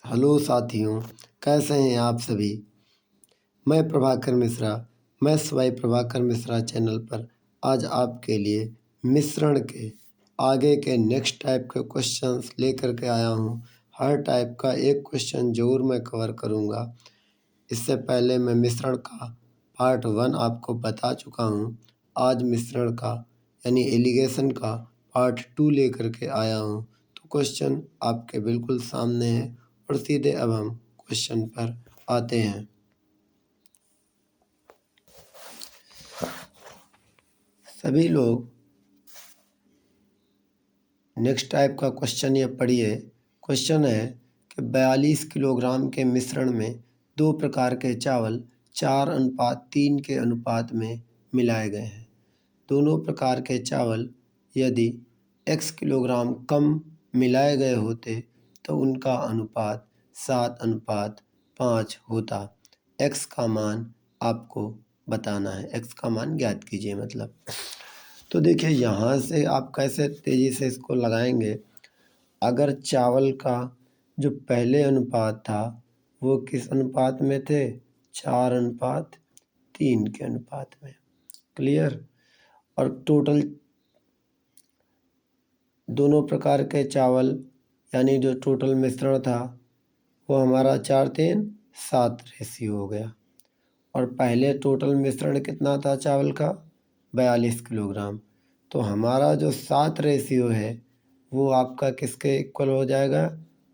Hello साथियों, कैसे हैं आप सभी। मैं प्रभाकर मिश्रा, मैं स्वयं प्रभाकर मिश्रा चैनल पर आज आपके लिए मिश्रण के आगे के नेक्स्ट टाइप के क्वेश्चंस लेकर के आया हूं। हर टाइप का एक क्वेश्चन जरूर मैं कवर करूंगा। इससे पहले मैं मिश्रण का पार्ट 1 आपको बता चुका हूं। आज मिश्रण का यानी एलिगेशन का पार्ट 2 लेकर के आया हूं। तो क्वेश्चन आपके बिल्कुल सामने है और सीधे अब हम क्वेश्चन पर आते हैं। सभी लोग नेक्स्ट टाइप का क्वेश्चन ये पढ़िए। क्वेश्चन है कि 42 किलोग्राम के मिश्रण में 2 प्रकार के चावल 4:3 के अनुपात में मिलाए गए हैं। दोनों प्रकार के चावल यदि x किलोग्राम कम मिलाए गए होते तो उनका अनुपात 7:5 होता। x का मान आपको बताना है, x का मान ज्ञात कीजिए मतलब। तो देखिए यहाँ से आप कैसे तेज़ी से इसको लगाएंगे। अगर चावल का जो पहले अनुपात था वो किस अनुपात में थे, 4:3 के अनुपात में। क्लियर। और टोटल दोनों प्रकार के चावल यानी जो टोटल मिश्रण था वो हमारा 4:3 रेशियो हो गया। और पहले टोटल मिश्रण कितना था चावल का, 42 किलोग्राम। तो हमारा जो 7 रेशियो है वो आपका किसके इक्वल हो जाएगा,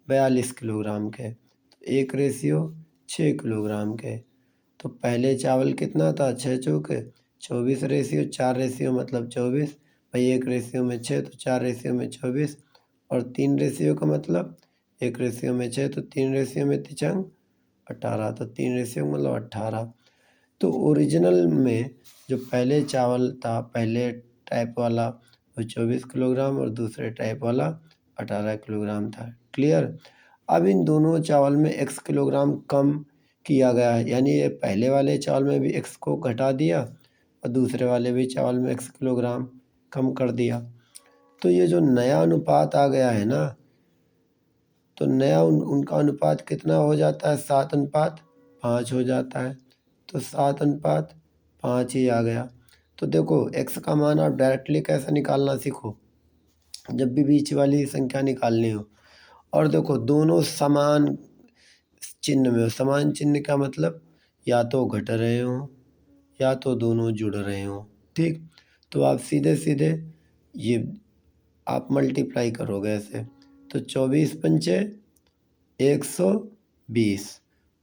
42 किलोग्राम के। तो 1 रेशियो 6 किलोग्राम के। तो पहले चावल कितना था, 6 चौके 24 रेशियो, 4 रेशियो मतलब 24 भाई, 1 रेशियो में 6 तो 4 रेशियो में 24 और 3 रेशियो का मतलब 1 रेशियो में 6 तो 3 रेशियो में 18, तो 3 रेशियो मतलब 18। तो ओरिजिनल में जो पहले चावल था, पहले टाइप वाला वो 24 किलोग्राम और दूसरे टाइप वाला 18 किलोग्राम था। क्लियर। अब इन दोनों चावल में x किलोग्राम कम किया गया है, यानी ये पहले वाले चावल में भी x को घटा दिया और दूसरे वाले भी चावल में x किलोग्राम कम कर दिया। तो ये जो नया अनुपात आ गया है ना, तो नया उनका अनुपात कितना हो जाता है, 7:5 हो जाता है। तो 7:5 ही आ गया। तो देखो x का मान आप डायरेक्टली कैसे निकालना सीखो जब भी बीच वाली संख्या निकालनी हो। और देखो दोनों समान चिन्ह में हो। समान चिन्ह का मतलब या तो घट रहे हो या तो दोनों जुड़ रहे हो। ठीक। तो आप सीधे सीधे ये आप मल्टीप्लाई करोगे ऐसे, तो 24 पंचे 120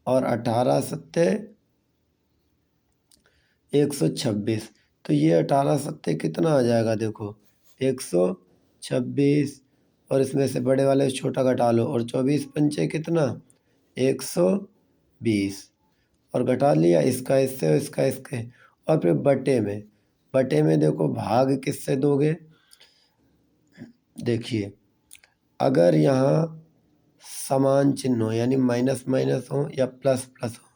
और 18 सत्ते 126। तो ये 18 सत्ते कितना आ जाएगा, देखो 126 और इसमें से बड़े वाले से छोटा घटा लो और 24 पंचे कितना 120 और घटा लिया इसका इससे और इसका इसके। और फिर बटे में देखो भाग किससे दोगे। देखिए अगर यहाँ समान चिन्ह हो यानी माइनस माइनस हो या प्लस प्लस हो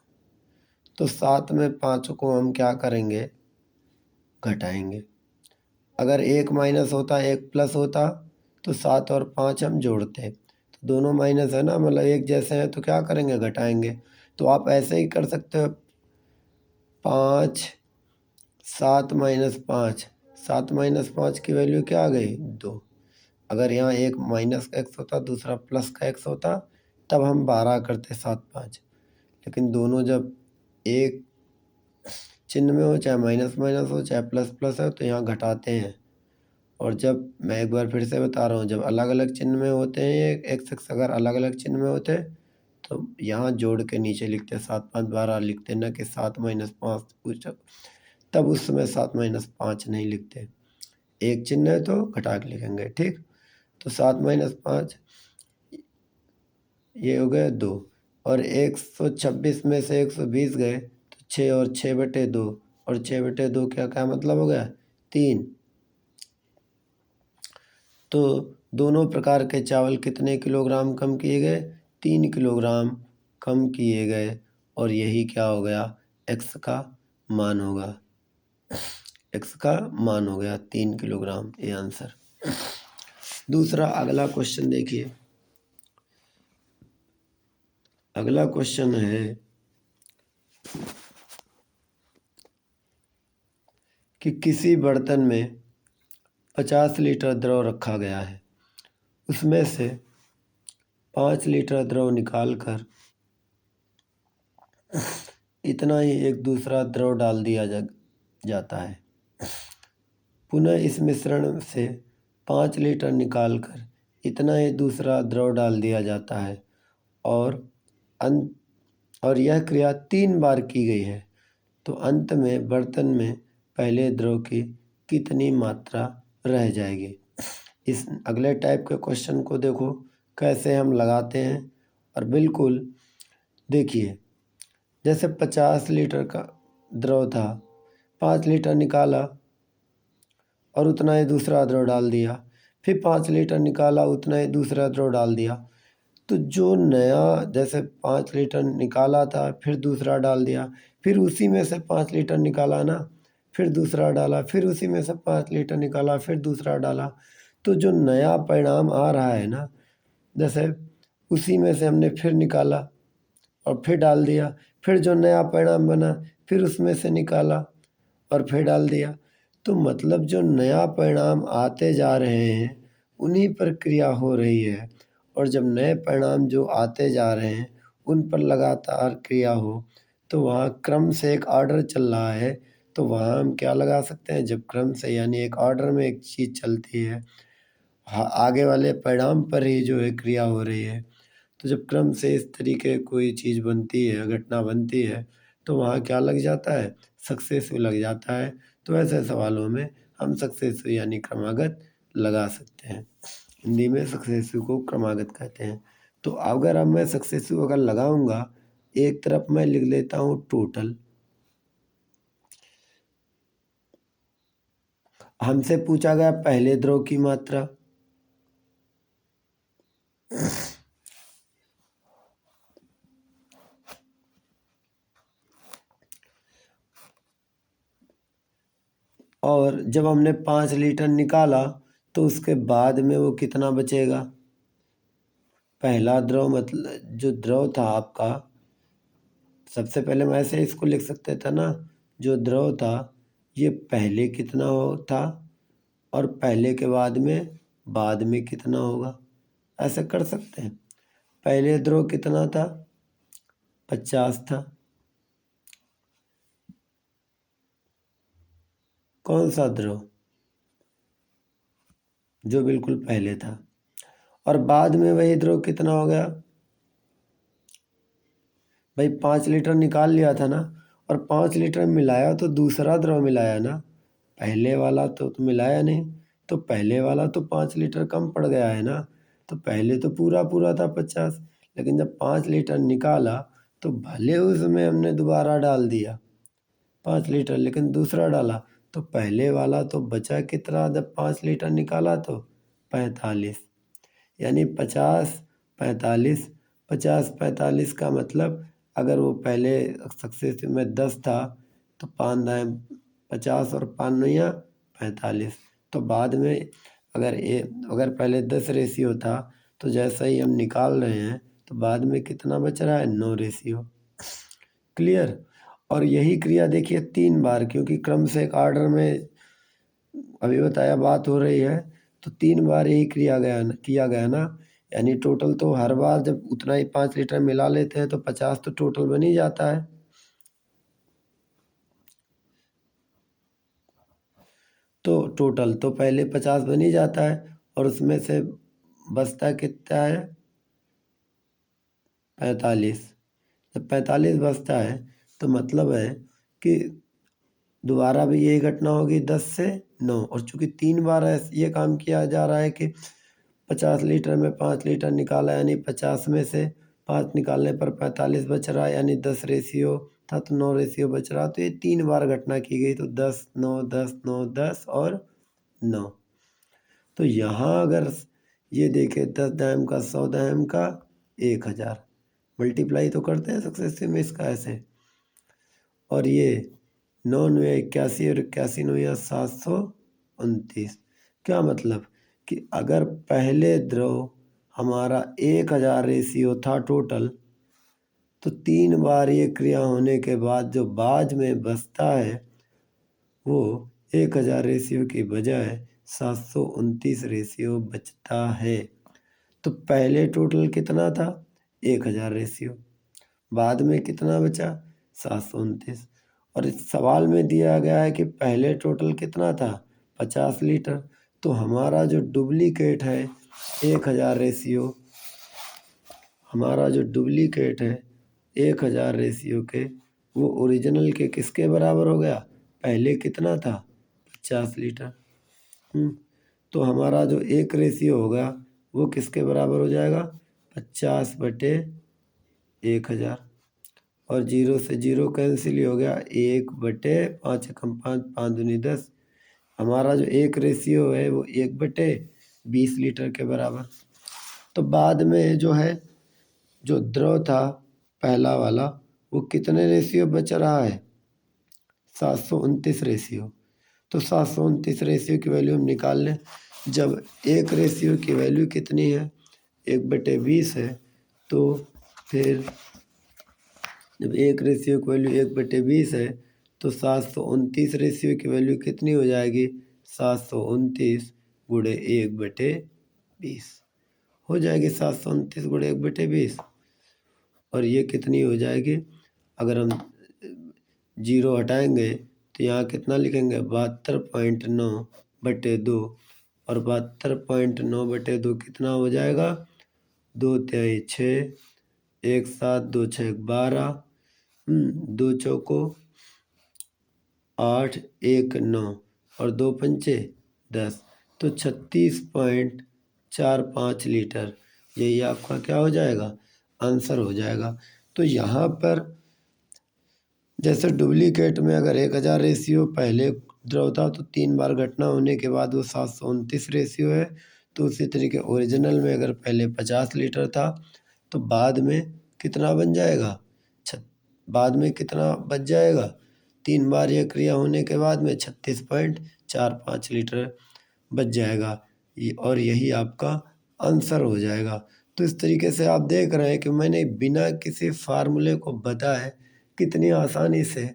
तो 7 में 5 को हम क्या करेंगे, घटाएंगे। अगर 1 माइनस होता 1 प्लस होता तो 7 और 5 हम जोड़ते। तो दोनों माइनस है ना, मतलब एक जैसे हैं तो क्या करेंगे, घटाएंगे। तो आप ऐसे ही कर सकते हो, 5 7 माइनस 5, 7 माइनस 5 की वैल्यू क्या आ गई, 2। अगर यहाँ एक माइनस का x होता दूसरा प्लस का x होता तब हम 12 करते 7 5। लेकिन दोनों जब एक चिन्ह में हो, चाहे माइनस माइनस हो चाहे प्लस प्लस हो, तो यहाँ घटाते हैं। और जब मैं एक बार फिर से बता रहा हूँ, जब अलग अलग चिन्ह में होते हैं ये x अगर अलग अलग चिन्ह में होते तो यहाँ जोड़ के नीचे लिखते 7 5 12 लिखते, न कि 7 माइनस 5 कुछ। तब उस समय 7 माइनस 5 नहीं लिखते, एक चिन्ह है तो घटा के लिखेंगे। ठीक। तो 7 माइनस 5 ये हो गए 2 और 126 में से 120 गए तो 6 और 6/2 और 6/2 क्या क्या मतलब हो गया, 3। तो दोनों प्रकार के चावल कितने किलोग्राम कम किए गए, 3 किलोग्राम कम किए गए। और यही क्या हो गया, x का मान होगा। x का मान हो गया 3 किलोग्राम, ये आंसर। दूसरा अगला क्वेश्चन देखिए। अगला क्वेश्चन है कि किसी बर्तन में 50 लीटर द्रव रखा गया है, उसमें से 5 लीटर द्रव निकालकर इतना ही एक दूसरा द्रव डाल दिया जाता है। पुनः इस मिश्रण से 5 लीटर निकालकर इतना ही दूसरा द्रव डाल दिया जाता है और यह क्रिया 3 बार की गई है, तो अंत में बर्तन में पहले द्रव की कितनी मात्रा रह जाएगी। इस अगले टाइप के क्वेश्चन को देखो कैसे हम लगाते हैं। और बिल्कुल देखिए, जैसे 50 लीटर का द्रव था, 5 लीटर निकाला और उतना ही दूसरा द्रव डाल दिया, फिर 5 लीटर निकाला, उतना ही दूसरा द्रव डाल दिया। तो जो नया, जैसे 5 लीटर निकाला था, फिर दूसरा डाल दिया, फिर उसी में से 5 लीटर निकाला ना, फिर दूसरा डाला, फिर उसी में से 5 लीटर निकाला, फिर दूसरा डाला। तो जो नया परिणाम आ रहा है ना, जैसे उसी में से हमने फिर निकाला और फिर डाल दिया, फिर जो नया परिणाम बना फिर उसमें से निकाला और फिर डाल दिया। तो मतलब जो नया परिणाम आते जा रहे हैं उन्हीं पर क्रिया हो रही है। और जब नए परिणाम जो आते जा रहे हैं उन पर लगातार क्रिया हो तो वहाँ क्रम से एक ऑर्डर चल रहा है, तो वहाँ हम क्या लगा सकते हैं, जब क्रम से यानी एक ऑर्डर में एक चीज़ चलती है, आगे वाले परिणाम पर ही जो है क्रिया हो रही है। तो जब क्रम से इस तरीके कोई चीज़ बनती है, घटना बनती है, तो वहाँ क्या लग जाता है, सक्सेसिव लग जाता है। तो ऐसे सवालों में हम सक्सेसिव यानी क्रमागत लगा सकते हैं। हिंदी में सक्सेसिव को क्रमागत कहते हैं। तो अगर अब मैं सक्सेसिव अगर लगाऊंगा, एक तरफ मैं लिख लेता हूँ टोटल। हमसे पूछा गया पहले द्रव की मात्रा, और जब हमने 5 लीटर निकाला तो उसके बाद में वो कितना बचेगा। पहला द्रव मतलब जो द्रव था आपका, सबसे पहले मैं ऐसे इसको लिख सकते थे ना, जो द्रव था ये पहले कितना था और पहले के बाद में कितना होगा, ऐसे कर सकते हैं। पहले द्रव कितना था, 50 था। कौन सा द्रव, जो बिल्कुल पहले था। और बाद में वही द्रव कितना हो गया, भाई 5 लीटर निकाल लिया था ना, और 5 लीटर मिलाया तो दूसरा द्रव मिलाया ना, पहले वाला तो मिलाया नहीं। तो पहले वाला तो 5 लीटर कम पड़ गया है ना। तो पहले तो पूरा पूरा था 50, लेकिन जब 5 लीटर निकाला तो भले उसमें हमने दोबारा डाल दिया 5 लीटर, लेकिन दूसरा डाला तो पहले वाला तो बचा कितना, जब 5 लीटर निकाला तो 45। यानी 50 45, 50 45 का मतलब अगर वो पहले सक्सेसिव में 10 था तो 5 दाएँ 50 और 5 नौया 45। तो बाद में अगर पहले 10 रेशियो था तो जैसा ही हम निकाल रहे हैं तो बाद में कितना बच रहा है, 9 रेशियो। क्लियर। और यही क्रिया देखिए 3 बार, क्योंकि क्रम से एक ऑर्डर में अभी बताया बात हो रही है, तो 3 बार यही किया गया ना। यानी टोटल तो हर बार जब उतना ही 5 लीटर मिला लेते हैं तो 50 तो टोटल बन ही जाता है। तो टोटल तो पहले 50 बन ही जाता है और उसमें से बचता कितना है, 45। जब 45 बचता है तो मतलब है कि दोबारा भी यही घटना होगी 10 से 9। और चूंकि 3 बार ये काम किया जा रहा है कि 50 लीटर में 5 लीटर निकाला, यानी 50 में से 5 निकालने पर 45 बच रहा है, यानी 10 रेशियो था तो 9 रेशियो बच रहा। तो ये 3 बार घटना की गई, तो 10 9 10 9 10 और 9। तो यहाँ अगर ये देखें 10 दाम का 100 दाम का 1000 मल्टीप्लाई तो करते हैं सक्सेसिव में इसका ऐसे। और ये 9 9 81 और 81 9 729। क्या मतलब कि अगर पहले द्रव हमारा 1000 रेशियो था टोटल, तो 3 बार ये क्रिया होने के बाद जो बाद में बचता है वो 1000 रेशियो की बजाय 729 रेशियो बचता है। तो पहले टोटल कितना था? 1000 रेशियो। बाद में कितना बचा? 729। और इस सवाल में दिया गया है कि पहले टोटल कितना था? 50 लीटर। तो हमारा जो डुप्लीकेट है 1000 रेशियो, हमारा जो डुप्लीकेट है 1000 रेशियो के, वो ओरिजिनल के किसके बराबर हो गया? पहले कितना था? 50 लीटर। तो हमारा जो एक रेशियो होगा वो किसके बराबर हो जाएगा? 50/1000। और 0 से 0 कैंसिल ही हो गया। 1/5 एकम 5, 5 दूनी 10। हमारा जो एक रेशियो है वो 1/20 लीटर के बराबर। तो बाद में जो है, जो द्रव था पहला वाला, वो कितने रेशियो बच रहा है? 729 रेशियो। तो 729 रेशियो की वैल्यू हम निकाल लें। जब एक रेशियो की वैल्यू कितनी है? 1/20 है, तो फिर जब एक रेशियो की वैल्यू 1/20 है तो 729 रेशियो की वैल्यू कितनी हो जाएगी? 729 गुणे 1/20 हो जाएगी। 729 गुणे 1/20। और ये कितनी हो जाएगी? अगर हम 0 हटाएंगे तो यहाँ कितना लिखेंगे? 72.9/2। और 72.9/2 कितना हो जाएगा? 2 तिहाई 6, 1 7, 2 6 12, 2 चौको 8, 1 9 और 2 पंचे 10। तो 36.45 लीटर यही आपका क्या हो जाएगा? आंसर हो जाएगा। तो यहाँ पर जैसे डुप्लीकेट में अगर 1000 रेशियो पहले द्रव था तो 3 बार घटना होने के बाद वो 729 रेशियो है। तो उसी तरीके ओरिजिनल में अगर पहले 50 लीटर था तो बाद में कितना बन जाएगा? बाद में कितना बच जाएगा? 3 बार यह क्रिया होने के बाद में 36.45 लीटर बच जाएगा। और यही आपका आंसर हो जाएगा। तो इस तरीके से आप देख रहे हैं कि मैंने बिना किसी फार्मूले को बताए कितनी आसानी से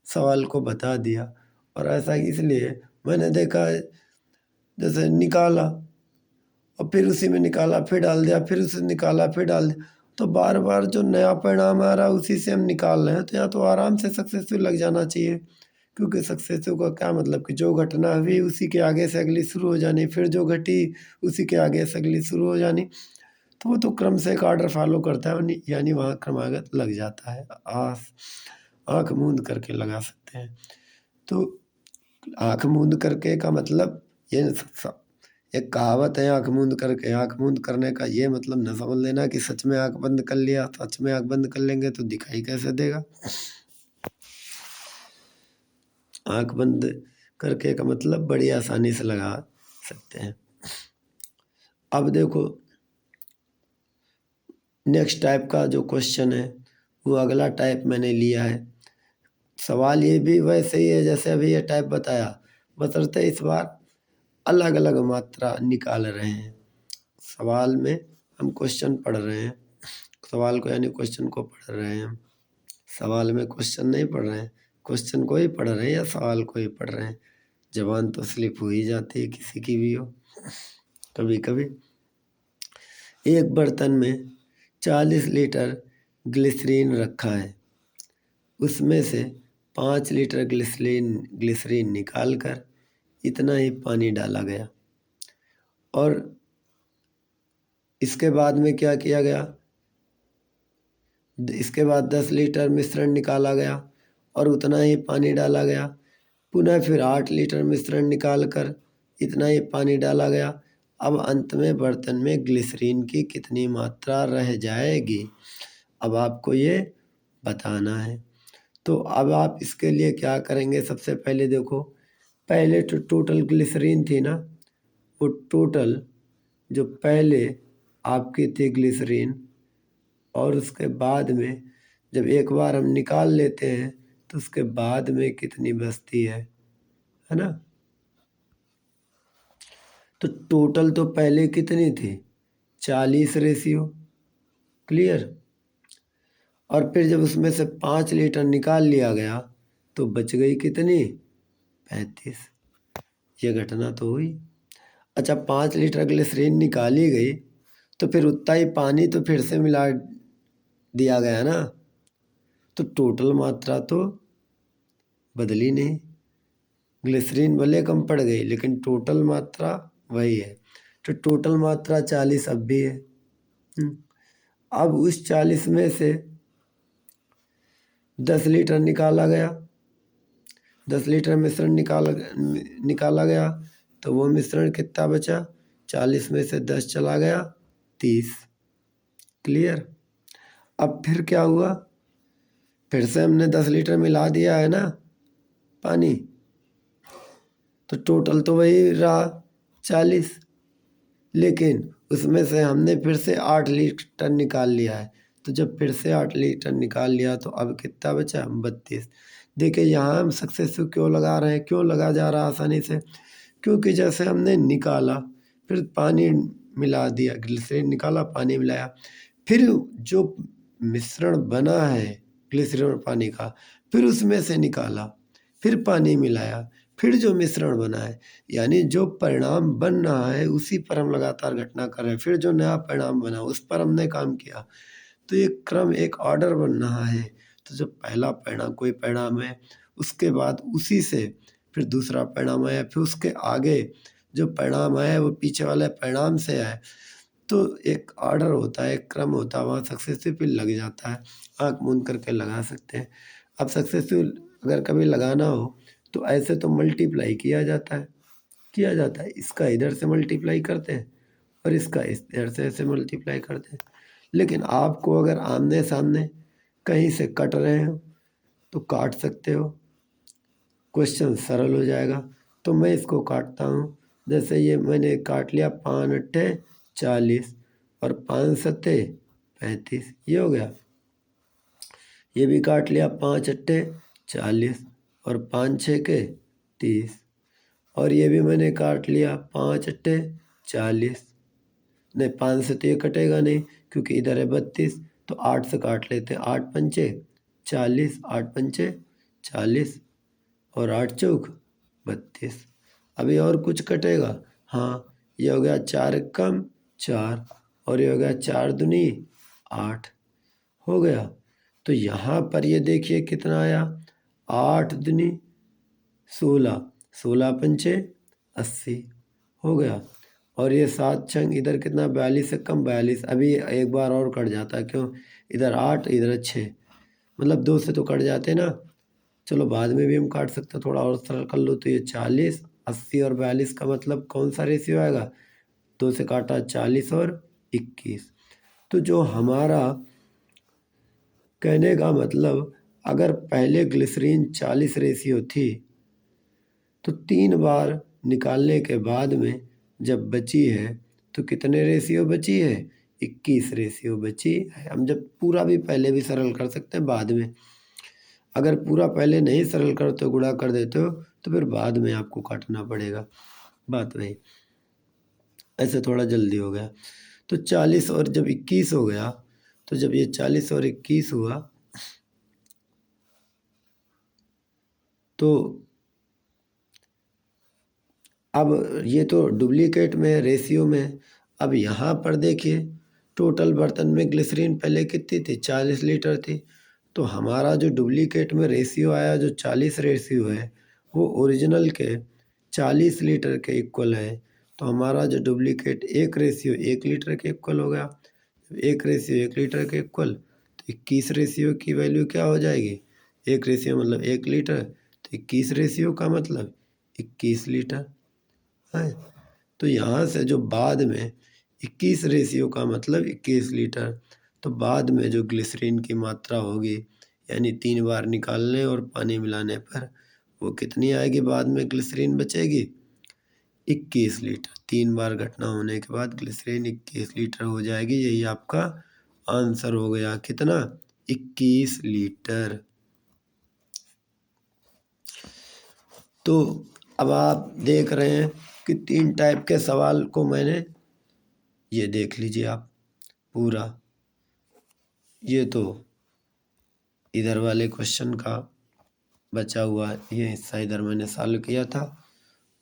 सवाल को बता दिया। और ऐसा इसलिए मैंने देखा है, जैसे निकाला और फिर उसी में निकाला फिर डाल दिया, फिर उसे निकाला फिर डाल दिया, तो बार बार जो नया परिणाम आ रहा है उसी से हम निकाल रहे हैं। तो यहाँ तो आराम से सक्सेसफुल लग जाना चाहिए। क्योंकि सक्सेसफुल का क्या मतलब कि जो घटना हुई उसी के आगे से अगली शुरू हो जानी, फिर जो घटी उसी के आगे से अगली शुरू हो जानी। तो वो तो क्रम से एक ऑर्डर फॉलो करता है, यानी वहाँ क्रमागत लग जाता है। आँख मूंद करके लगा सकते हैं। तो आँख मूंद करके का मतलब ये एक कहावत है, आँख मूंद करके। आँख मूंद करने का ये मतलब न समझ लेना कि सच में आँख बंद कर लिया। सच में आँख बंद कर लेंगे तो दिखाई कैसे देगा? आँख बंद करके का मतलब बड़ी आसानी से लगा सकते हैं। अब देखो नेक्स्ट टाइप का जो क्वेश्चन है वो अगला टाइप मैंने लिया है। सवाल ये भी वैसे ही है जैसे अभी ये टाइप बताया, बशर्ते इस बार अलग अलग मात्रा निकाल रहे हैं। सवाल में हम क्वेश्चन पढ़ रहे हैं, सवाल को यानी क्वेश्चन को पढ़ रहे हैं हम। सवाल में क्वेश्चन नहीं पढ़ रहे हैं, क्वेश्चन को ही पढ़ रहे हैं या सवाल को ही पढ़ रहे हैं। जबान तो स्लिप हो ही जाती है किसी की भी हो कभी कभी। एक बर्तन में 40 लीटर ग्लिसरीन रखा है, उसमें से 5 लीटर ग्लिसरीन निकालकर इतना ही पानी डाला गया। और इसके बाद में क्या किया गया? इसके बाद 10 लीटर मिश्रण निकाला गया और उतना ही पानी डाला गया। पुनः फिर 8 लीटर मिश्रण निकालकर इतना ही पानी डाला गया। अब अंत में बर्तन में ग्लिसरीन की कितनी मात्रा रह जाएगी? अब आपको ये बताना है। तो अब आप इसके लिए क्या करेंगे? सबसे पहले देखो, पहले तो टोटल ग्लिसरीन थी ना, वो टोटल जो पहले आपकी थी ग्लिसरीन, और उसके बाद में जब एक बार हम निकाल लेते हैं तो उसके बाद में कितनी बचती है ना? तो टोटल तो पहले कितनी थी? 40 रेशियो। क्लियर? और फिर जब उसमें से 5 लीटर निकाल लिया गया तो बच गई कितनी? 35। ये घटना तो हुई। अच्छा, 5 लीटर ग्लिसरीन निकाली गई तो फिर उतना ही पानी तो फिर से मिला दिया गया ना, तो टोटल मात्रा तो बदली नहीं। ग्लिसरीन भले कम पड़ गई लेकिन टोटल मात्रा वही है। तो टोटल मात्रा 40 अब भी है। अब उस 40 में से 10 लीटर निकाला गया, 10 लीटर मिश्रण निकाला गया तो वो मिश्रण कितना बचा? 40 में से 10 चला गया, 30। क्लियर? अब फिर क्या हुआ? फिर से हमने 10 लीटर मिला दिया है ना पानी, तो टोटल तो वही रहा 40, लेकिन उसमें से हमने फिर से 8 लीटर निकाल लिया है। तो जब फिर से 8 लीटर निकाल लिया तो अब कितना बचा? 32। देखिए यहाँ हम सक्सेसिव क्यों लगा रहे हैं, क्यों लगा जा रहा है आसानी से? क्योंकि जैसे हमने निकाला, फिर पानी मिला दिया, ग्लिसरीन निकाला, पानी मिलाया, फिर जो मिश्रण बना है ग्लिसरीन और पानी का, फिर उसमें से निकाला, फिर पानी मिलाया, फिर जो मिश्रण बना है, यानी जो परिणाम बन रहा है उसी पर हम लगातार घटना कर रहे हैं। फिर जो नया परिणाम बना उस पर हमने काम किया। तो एक क्रम, एक ऑर्डर बन रहा है। तो जब पहला परिणाम, कोई परिणाम है, उसके बाद उसी से फिर दूसरा परिणाम आया, फिर उसके आगे जो परिणाम आया वो पीछे वाले परिणाम से आए, तो एक ऑर्डर होता है, एक क्रम होता है, वहाँ सक्सेसिव लग जाता है। आँख मूंद करके लगा सकते हैं। अब सक्सेसिव अगर कभी लगाना हो तो ऐसे तो मल्टीप्लाई किया जाता है, इसका इधर से मल्टीप्लाई करते हैं और इसका इधर से ऐसे मल्टीप्लाई करते हैं। लेकिन आपको अगर आमने सामने कहीं से कट रहे हो तो काट सकते हो, क्वेश्चन सरल हो जाएगा। तो मैं इसको काटता हूँ। जैसे ये मैंने काट लिया, 5 अट्ठे 40 और 5 सत्ते 35, ये हो गया। ये भी काट लिया, 5 अट्ठे 40 और 5 छेके 30, और ये भी मैंने काट लिया, 5 अट्ठे 40। नहीं, 5 से तो ये कटेगा नहीं क्योंकि इधर है 32, तो 8 से काट लेते हैं। 8 पंचे 40, 8 पंचे 40 और 8 चौक 32। अभी और कुछ कटेगा? हाँ, ये हो गया 4 एकम 4 और ये हो गया 4 दूनी 8, हो गया। तो यहाँ पर ये देखिए कितना आया, 8 दूनी 16, 16 पंचे 80, हो गया। और ये 7 छंग इधर कितना, 42 से कम 42। अभी एक बार और कट जाता है, क्यों? इधर 8 इधर 6, मतलब 2 से तो कट जाते ना। चलो बाद में भी हम काट सकते हैं, थोड़ा और सरल कर लो तो ये 40, 80 और 42 का मतलब कौन सा रेशियो आएगा? 2 से काटा 40 और 21। तो जो हमारा कहने का मतलब, अगर पहले ग्लिसरीन 40 रेशियो थी तो 3 बार निकालने के बाद में जब बची है तो कितने रेशियो बची है? 21 रेशियो बची है। हम जब पूरा भी पहले भी सरल कर सकते हैं, बाद में अगर पूरा पहले नहीं सरल करते हो, गुणा कर देते हो, तो फिर बाद में आपको काटना पड़ेगा। बात वही, ऐसे थोड़ा जल्दी हो गया। तो 40 और जब 21 हो गया, तो जब ये 40 और 21 हुआ तो अब ये तो डुप्लीकेट में, रेशियो में। अब यहाँ पर देखिए, टोटल बर्तन में ग्लिसरीन पहले कितनी थी? 40 लीटर थी। तो हमारा जो डुप्लीकेट में रेशियो आया, जो 40 रेशियो है, वो ओरिजिनल के 40 लीटर के इक्वल है। तो हमारा जो डुप्लीकेट 1 रेशियो 1 लीटर के इक्वल हो गया। 1 रेशियो 1 लीटर के इक्वल, तो 21 रेशियो की वैल्यू क्या हो जाएगी? 1 रेशियो मतलब 1 लीटर, तो 21 रेशियो का मतलब 21 लीटर है। तो यहाँ से जो बाद में 21 रेशियो का मतलब 21 लीटर, तो बाद में जो ग्लिसरीन की मात्रा होगी, यानी 3 बार निकालने और पानी मिलाने पर वो कितनी आएगी? बाद में ग्लिसरीन बचेगी 21 लीटर। 3 बार घटना होने के बाद ग्लिसरीन 21 लीटर हो जाएगी। यही आपका आंसर हो गया, कितना? 21 लीटर। तो अब आप देख रहे हैं कि 3 टाइप के सवाल को मैंने, ये देख लीजिए आप पूरा, ये तो इधर वाले क्वेश्चन का बचा हुआ ये हिस्सा इधर मैंने सॉल्व किया था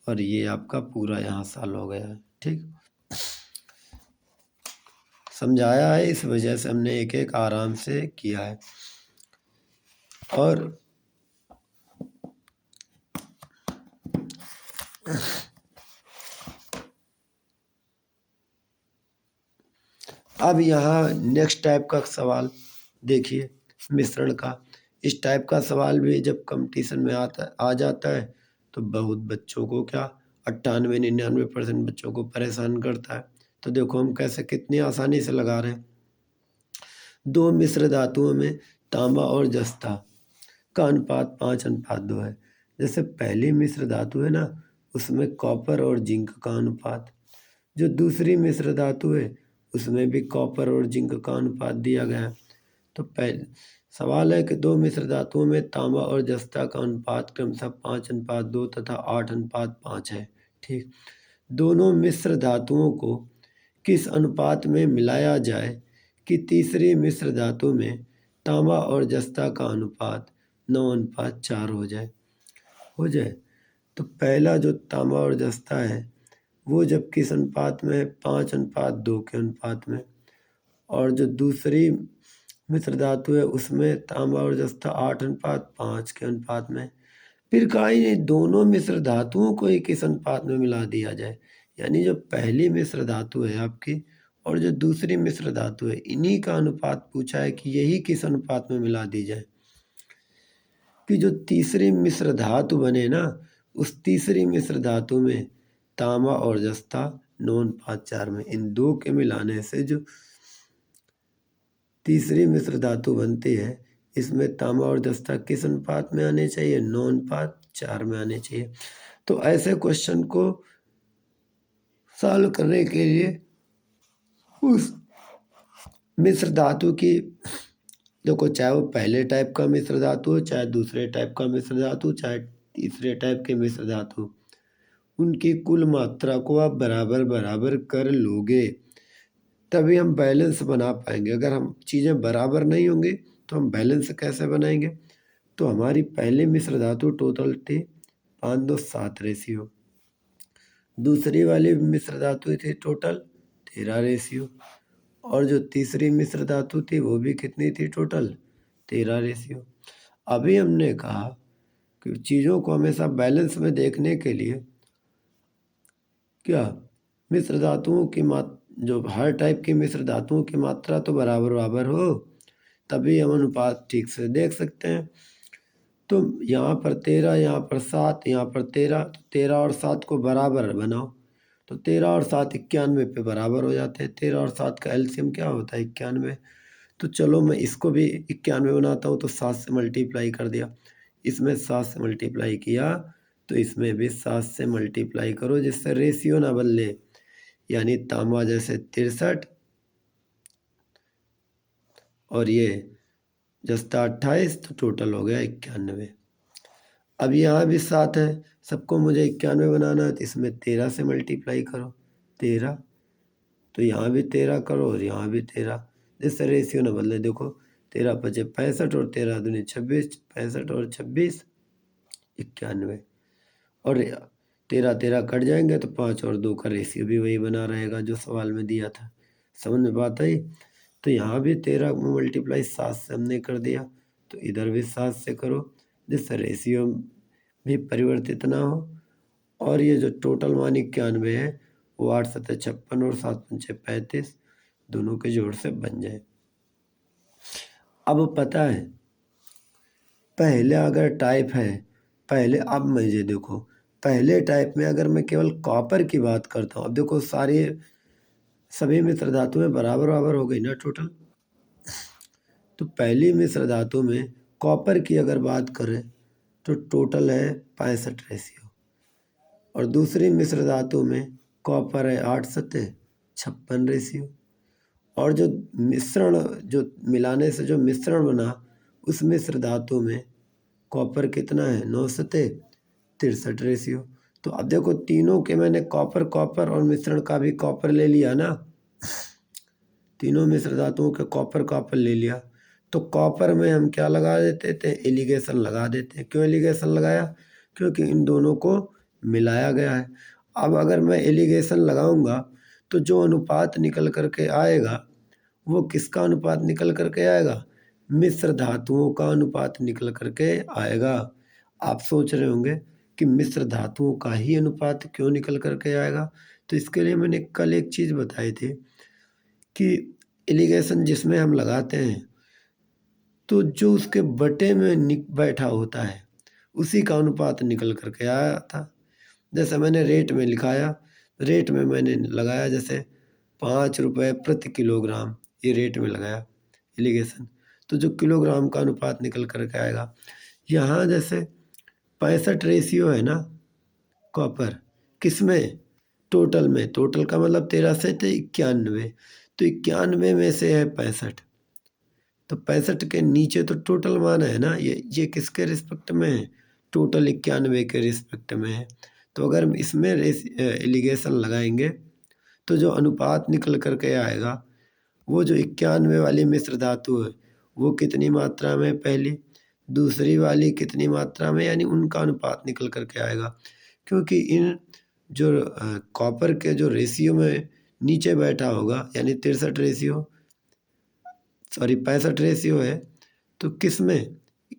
और ये आपका पूरा यहाँ सॉल्व हो गया है। ठीक, समझाया है, इस वजह से हमने एक एक आराम से किया है। और अब यहाँ नेक्स्ट टाइप का सवाल देखिए, मिश्रण का। इस टाइप का सवाल भी जब कंपटीशन में आ जाता है तो बहुत बच्चों को क्या 98-99% बच्चों को परेशान करता है। तो देखो हम कैसे कितनी आसानी से लगा रहे हैं। दो मिश्र धातुओं में तांबा और जस्ता का अनुपात 5:2 है। जैसे पहली मिश्र धातु है ना, उसमें कॉपर और जिंक का अनुपात, जो दूसरी मिश्र धातु है उसमें भी कॉपर और जिंक का अनुपात दिया गया है। तो पहले सवाल है कि दो मिश्र धातुओं में तांबा और जस्ता का अनुपात क्रमशः 5:2 तथा 8:5 है। ठीक, दोनों मिश्र धातुओं को किस अनुपात में मिलाया जाए कि तीसरी मिश्र धातु में तांबा और जस्ता का अनुपात 9:4 हो जाए। तो पहला जो तांबा और जस्ता है वो जब किस अनुपात में है, 5:2 के अनुपात में, और जो दूसरी मिश्र धातु है उसमें तांबा और जस्ता 8:5 के अनुपात में। फिर कहा ही दोनों मिश्र धातुओं को ही किस अनुपात में मिला दिया जाए, यानी जो पहली मिश्र धातु है आपकी और जो दूसरी मिश्र धातु है इन्हीं का अनुपात पूछा है कि यही किस अनुपात में मिला दी जाए कि जो तीसरी मिश्र धातु बने ना, उस तीसरी मिश्र धातु में तांबा और जस्ता 9:4 में, इन दो के मिलाने से जो तीसरी मिश्र धातु बनती है इसमें तांबा और जस्ता किस अनुपात में आने चाहिए, 9:4 में आने चाहिए। तो ऐसे क्वेश्चन को सॉल्व करने के लिए उस मिश्र धातु की, देखो चाहे वो पहले टाइप का मिश्र धातु हो, चाहे दूसरे टाइप का मिश्र धातु, चाहे तीसरे टाइप के मिश्र धातु, उनकी कुल मात्रा को आप बराबर बराबर कर लोगे तभी हम बैलेंस बना पाएंगे। अगर हम चीज़ें बराबर नहीं होंगी तो हम बैलेंस कैसे बनाएंगे। तो हमारी पहली मिश्र धातु टोटल थी 5:2 7 रेशियो, दूसरी वाली मिश्र धातु थी टोटल 13 रेशियो, और जो तीसरी मिश्र धातु थी वो भी कितनी थी टोटल 13 रेशियो। अभी हमने कहा कि चीज़ों को हमेशा बैलेंस में देखने के लिए क्या मिश्र धातुओं की जो हर टाइप की मिश्र धातुओं की मात्रा तो बराबर बराबर हो तभी हम अनुपात ठीक से देख सकते हैं। तो यहाँ पर 13, यहाँ पर 7, यहाँ पर 13, तो 13 और 7 को बराबर बनाओ तो 13 और 7 91 पे बराबर हो जाते हैं। 13 और 7 का एलसीएम क्या होता है 91। तो चलो मैं इसको भी 91 बनाता हूँ, तो 7 से मल्टीप्लाई कर दिया, इसमें 7 से मल्टीप्लाई किया तो इसमें भी 7 से मल्टीप्लाई करो जिससे रेशियो ना बदले, यानी तांबा जैसे 63 और ये जस्ता 28, तो टोटल हो गया 91। अब यहाँ भी 7 है, सबको मुझे 91 बनाना है तो इसमें 13 से मल्टीप्लाई करो 13, तो यहाँ भी 13 करो और यहाँ भी 13, जिससे रेशियो ना बदले। देखो 13 × 5 = 65 और 13 × 2 = 26, 65 और 26 91, और 13 कट जाएंगे तो 5 और 2 का रेशियो भी वही बना रहेगा जो सवाल में दिया था। समझ में बात आई। तो यहाँ भी 13 में मल्टीप्लाई 7 से हमने कर दिया, तो इधर भी 7 से करो जिससे रेशियो भी परिवर्तित ना हो, और ये जो टोटल मान 91 है वो 8 × 7 = 56 और 7 × 5 = 35 दोनों के जोड़ से बन जाए। अब पता है पहले अगर टाइप है, पहले अब मुझे देखो पहले टाइप में अगर मैं केवल कॉपर की बात करता हूँ, अब देखो सभी मिश्र धातुएं बराबर बराबर हो गई ना टोटल। तो पहली मिश्र धातु में कॉपर की अगर बात करें तो टोटल है 65 रेशियो, और दूसरी मिश्र धातु में कॉपर है 8 × 7 = 56 रेशियो, और जो मिश्रण जो मिलाने से जो मिश्रण बना उस मिश्र धातु में कॉपर कितना है 9 × 7 = 63 रेशियो। तो अब देखो तीनों के मैंने कॉपर कॉपर और मिश्रण का भी कॉपर ले लिया ना, तीनों मिश्र धातुओं के कॉपर कॉपर ले लिया, तो कॉपर में हम क्या लगा देते थे, एलिगेशन लगा देते हैं। क्यों एलिगेशन लगाया, क्योंकि इन दोनों को मिलाया गया है। अब अगर मैं एलिगेशन लगाऊंगा तो जो अनुपात निकल करके आएगा वो किसका अनुपात निकल करके आएगा, मिश्र धातुओं का अनुपात निकल करके आएगा। आप सोच रहे होंगे कि मिश्र धातुओं का ही अनुपात क्यों निकल करके आएगा, तो इसके लिए मैंने कल एक चीज़ बताई थी कि एलिगेशन जिसमें हम लगाते हैं तो जो उसके बटे में बैठा होता है उसी का अनुपात निकल करके आया था। जैसे मैंने रेट में लिखाया, रेट में मैंने लगाया जैसे 5 रुपये प्रति किलोग्राम, ये रेट में लगाया एलिगेशन, तो जो किलोग्राम का अनुपात निकल करके आएगा। यहाँ जैसे 65 रेशियो है ना कॉपर, किसमें, टोटल में। टोटल का मतलब 13 से 91, तो 91 में से है 65, तो 65 के नीचे तो टोटल मान है ना, ये किसके रिस्पेक्ट में है, टोटल 91 के रिस्पेक्ट में है। तो अगर हम इसमें एलिगेशन लगाएंगे तो जो अनुपात निकल करके आएगा वो जो 91 वाली मिश्र धातु है वो कितनी मात्रा में, पहली, दूसरी वाली कितनी मात्रा में, यानी उनका अनुपात निकल करके आएगा। क्योंकि इन जो कॉपर के जो रेशियो में नीचे बैठा होगा, यानी 63 रेशियो, सॉरी 65 रेशियो है, तो किस में,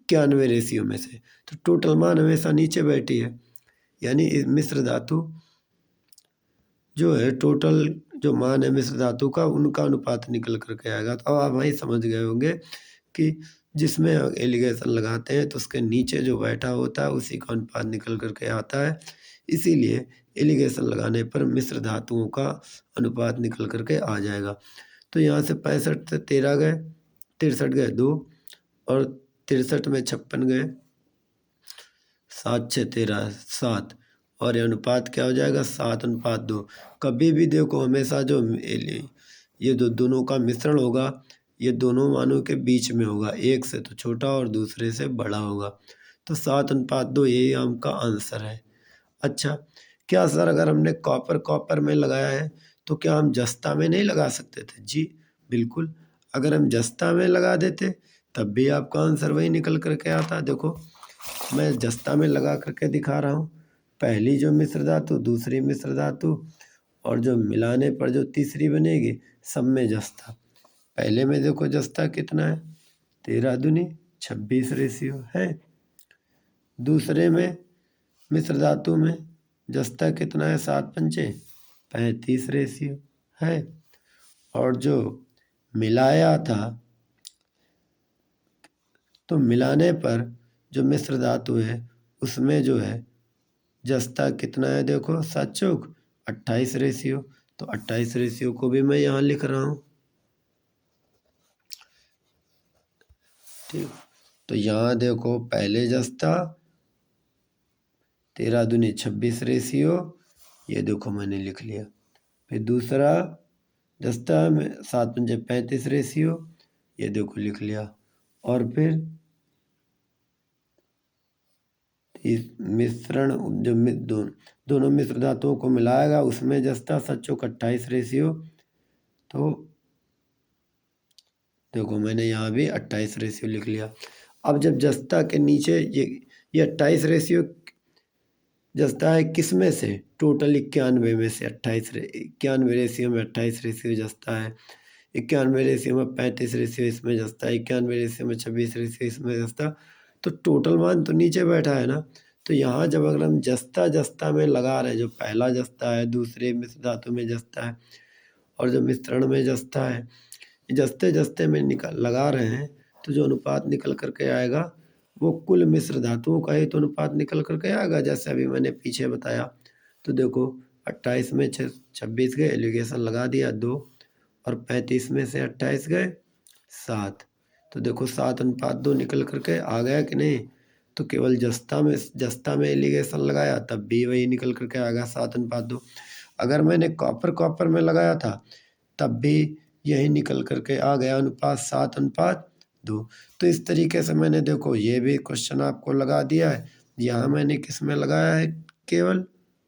91 रेशियो में से, तो टोटल मान हमेशा नीचे बैठी है, यानी इस मिश्र धातु जो है, टोटल जो मान है मिश्र धातु का उनका अनुपात निकल करके आएगा। तो अब आप वही समझ गए होंगे कि जिसमें एलिगेशन लगाते हैं तो उसके नीचे जो बैठा होता है उसी का अनुपात निकल करके आता है, इसीलिए एलिगेशन लगाने पर मिश्र धातुओं का अनुपात निकल करके आ जाएगा। तो यहाँ से 65 से 13 गए, 63 गए 2, और 63 में 56 गए, 7 6 13 7, और ये अनुपात क्या हो जाएगा, 7:2। कभी भी देखो हमेशा जो ये जो दोनों का मिश्रण होगा ये दोनों मानों के बीच में होगा, एक से तो छोटा और दूसरे से बड़ा होगा, तो 7:2 यही आपका आंसर है। अच्छा, क्या सर अगर हमने कॉपर कॉपर में लगाया है तो क्या हम जस्ता में नहीं लगा सकते थे? जी बिल्कुल, अगर हम जस्ता में लगा देते तब भी आपका आंसर वही निकल करके आता। देखो मैं जस्ता में लगा करके दिखा रहा हूँ, पहली जो मिश्र धातु, दूसरी मिश्र धातु, और जो मिलाने पर जो तीसरी बनेगी, सब में जस्ता। पहले में देखो जस्ता कितना है, 13 दूनी 26 रेशियो है। दूसरे में मिश्र धातु में जस्ता कितना है, 7 पंचे 35 रेशियो है। और जो मिलाया था तो मिलाने पर जो मिश्र धातु है उसमें जो है जस्ता कितना है, देखो 7 चौक 28 रेशियो, तो 28 रेशियो को भी मैं यहाँ लिख रहा हूँ। ठीक, तो यहाँ देखो पहले जस्ता 13 दूनी 26 रेशियो, ये देखो मैंने लिख लिया। फिर दूसरा जस्ता में 7 पंजे 35 रेशियो, ये देखो लिख लिया। और फिर इस मिश्रण जो दोनों मिश्र धातुओं को मिलाएगा उसमें जस्ता 7 चौक 28 रेशियो, तो देखो मैंने यहाँ भी 28 रेशियो लिख लिया। अब जब जस्ता के नीचे ये 28 रेशियो जस्ता है किस में से, टोटल 91 में से 91 रेशियो में 28 रेशियो जस्ता है, 91 रेशियो में 35 रेशियो इसमें जस्ता है, 91 रेशियो में 26 रेशियो इसमें जस्ता, तो टोटल मान तो नीचे बैठा है ना। तो यहाँ जब अगर हम जस्ता जस्ता में लगा रहे हैं, जो पहला जस्ता है, दूसरे मिश्र धातु में जस्ता है, और जो मिश्रण में जस्ता है, जस्ते जस्ते में लगा रहे हैं, तो जो अनुपात निकल करके आएगा वो कुल मिश्र धातुओं का ही तो अनुपात निकल करके आएगा, जैसे अभी मैंने पीछे बताया। तो देखो 28 में 26 गए, एलिगेशन लगा दिया 2, और 35 में से 28 गए 7, तो देखो 7:2 निकल करके आ गया कि नहीं। तो केवल जस्ता में एलिगेशन लगाया तब भी वही निकल करके आ गया 7:2। अगर मैंने कॉपर कॉपर में लगाया था तब भी यही निकल करके आ गया अनुपात 7:2। तो इस तरीके से मैंने देखो ये भी क्वेश्चन आपको लगा दिया है। यहाँ मैंने किस में लगाया है, केवल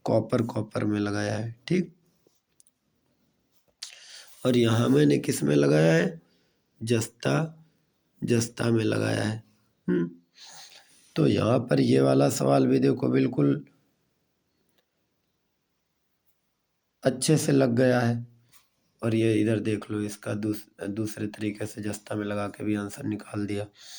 कॉपर कॉपर में लगाया है, ठीक। और यहाँ मैंने किस में लगाया है, जस्ता जस्ता में लगाया है। तो यहाँ पर ये वाला सवाल भी देखो बिल्कुल अच्छे से लग गया है। और ये इधर देख लो, इसका दूसरे तरीके से जस्ता में लगा के भी आंसर निकाल दिया।